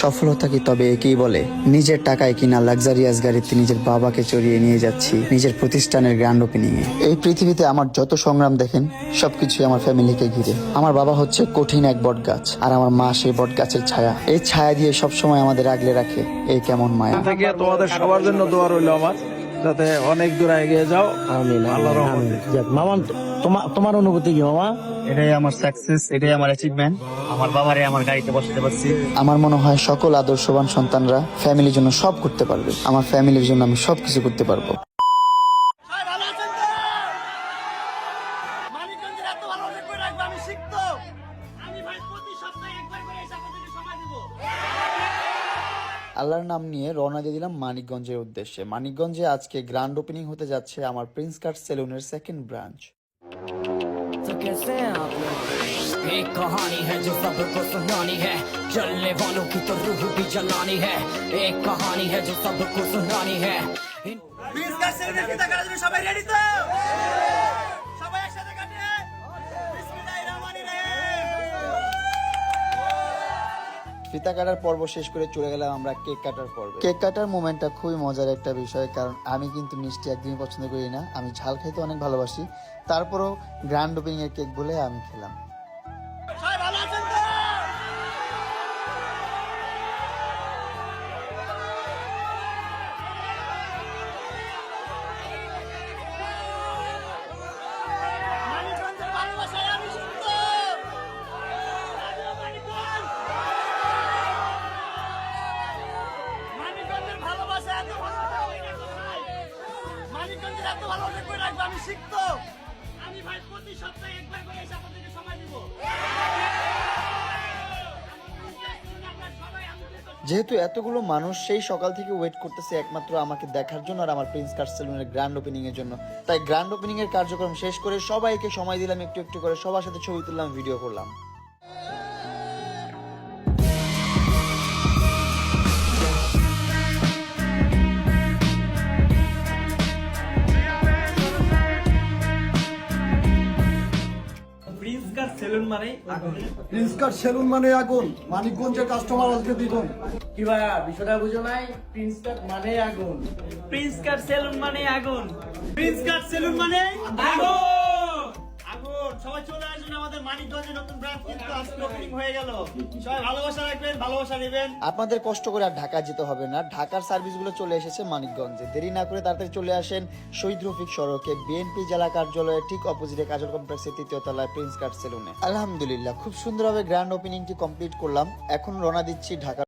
সফলতা কি তবে একেই বলে? নিজের টাকায় কিনা লাক্সারিয়াস গাড়িতে নিজের বাবাকে চড়িয়ে নিয়ে যাচ্ছি নিজের প্রতিষ্ঠানের গ্র্যান্ড ওপেনিং এ। এই পৃথিবীতে আমার যত সংগ্রাম দেখেন সবকিছু আমার ফ্যামিলিকে ঘিরে। আমার বাবা হচ্ছে কঠিন এক বট গাছ, আর আমার মা সেই বট গাছের ছায়া। এই ছায়া দিয়ে সবসময় আমাদের আগলে রাখে। এই কেমন মায়া। থেকে তোমাদের সবার জন্য দোয়া রইল আমার, যাতে অনেক দূর এগিয়ে যাও। আমিন আল্লাহর আমিন, রহমতে। আমিন। যাক মামা, তোমার অনুভূতি কি মামা? এটাই আমার সাকসেস, এটাই আমার অ্যাচিভমেন্ট। আমার বাবারে আমার গাড়িতে বসাতে পারছি। আমার মনে হয় সকল আদর্শবান সন্তানরা ফ্যামিলির জন্য সব করতে পারবে। আমার ফ্যামিলির জন্য আমি সবকিছু করতে পারবো। মানিকগঞ্জের এত ভালো রেকর্ড রাখবে আমি শিখতো। আমি ভাই প্রতি সপ্তাহে একবার করে এসে আপনাদেরকে সময় দিব। আল্লাহর নাম নিয়ে রওনা দিয়ে দিলাম মানিকগঞ্জের উদ্দেশ্যে। মানিকগঞ্জে আজকে গ্র্যান্ড ওপেনিং হতে যাচ্ছে আমার প্রিন্স কাট সেলুনের সেকেন্ড ব্রাঞ্চ। तो कैसे हैं आप लोग? एक कहानी है जो सबको सुनानी है, चलने वालों की तो रूह भी जलानी है। एक कहानी है जो सबको सुनानी है। প্রিন্স কাট সেলুনের ফিতা কাটার জন্য সবাই রেডি তো? সবাই একসাথে কাটে। বিসমিল্লাহির রহমানির রহিম। ফিতা কাটার পর্ব শেষ করে চলে গেলাম আমরা কেক কাটার পর্বে। কেক কাটার মোমেন্টটা খুবই মজার একটা বিষয়, কারণ আমি কিন্তু মিষ্টি একদমই পছন্দ করি না। আমি ঝাল খাইতে অনেক ভালোবাসি, তারপরও গ্র্যান্ড ওপেনিং এর কেক বলে আমি খেলাম। সবাই ভালো আছেন তো? মানিকগঞ্জের ভালোবাসায় আমি শিখতো। মানিকগঞ্জের ভালোবাসায় এত ভালো মানিকগঞ্জের এত ভালো রেকর্ড রাখবে আমি শিখতো। আমি ভাই প্রতি সপ্তাহে একবার করে এসে আপনাদেরকে সময় দিব। যেহেতু এতগুলো মানুষ সেই সকাল থেকে ওয়েট করতেছে একমাত্র আমাকে দেখার জন্য আর আমার প্রিন্স কাট সেলুনের গ্র্যান্ড ওপেনিং এর জন্য, তাই গ্র্যান্ড ওপেনিং এর কার্যক্রম শেষ করে সবাইকে সময় দিলাম, একটু একটু করে সবার সাথে ছবি তুললাম, ভিডিও করলাম। প্রিন্স কাট সেলুন মানে প্রিন্স কাট সেলুন মানে আগুন। মানিকগঞ্জের কাস্টমার আজকে দ্বিগুণ। কি ভাইয়া বিষয়টা বুঝো নাই? প্রিন্স কাট মানে আগুন। প্রিন্স কাট সেলুন মানে আগুন। প্রিন্স কাট সেলুন মানে আগুন। আগুন। সবাই চলে আসুন, আমাদের মানিকগঞ্জে নতুন ব্রাঞ্চ কিন্তু আজকে ওপেনিং হয়ে গেল। সবাই ভালোবাসা রাখবেন, ভালোবাসা নেবেন। আপনাদের কষ্ট করে আর ঢাকা যেতে হবে না, ঢাকার সার্ভিসগুলো চলে এসেছে মানিকগঞ্জে। দেরি না করে তাড়াতাড়ি চলে আসেন শহীদ রফিক সড়কে বিএনপি জেলা কার্যালয়ের ঠিক অপোজিটে কাজল কমপ্লেক্সের 3য় তলায় প্রিন্স কাট সেলুনে। আলহামদুলিল্লাহ খুব সুন্দরভাবে গ্র্যান্ড ওপেনিংটি কমপ্লিট করলাম। এখন রওনা দিচ্ছি ঢাকা।